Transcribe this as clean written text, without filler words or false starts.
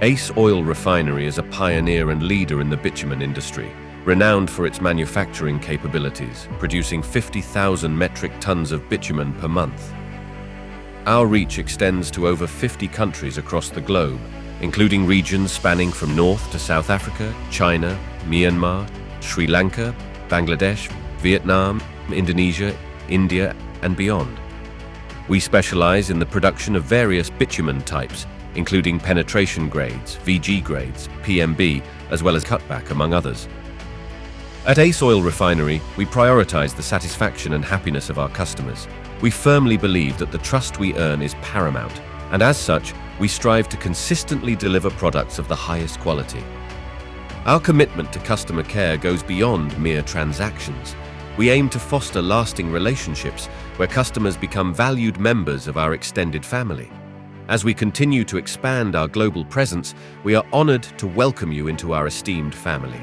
Ace Oil Refinery is a pioneer and leader in the bitumen industry, renowned for its manufacturing capabilities, producing 50,000 metric tons of bitumen per month. Our reach extends to over 50 countries across the globe, including regions spanning from North to South Africa, China, Myanmar, Sri Lanka, Bangladesh, Vietnam, Indonesia, India, and beyond. We specialize in the production of various bitumen types, including penetration grades, VG grades, PMB, as well as cutback, among others. At Ace Oil Refinery, we prioritize the satisfaction and happiness of our customers. We firmly believe that the trust we earn is paramount, and as such, we strive to consistently deliver products of the highest quality. Our commitment to customer care goes beyond mere transactions. We aim to foster lasting relationships where customers become valued members of our extended family. As we continue to expand our global presence, we are honored to welcome you into our esteemed family.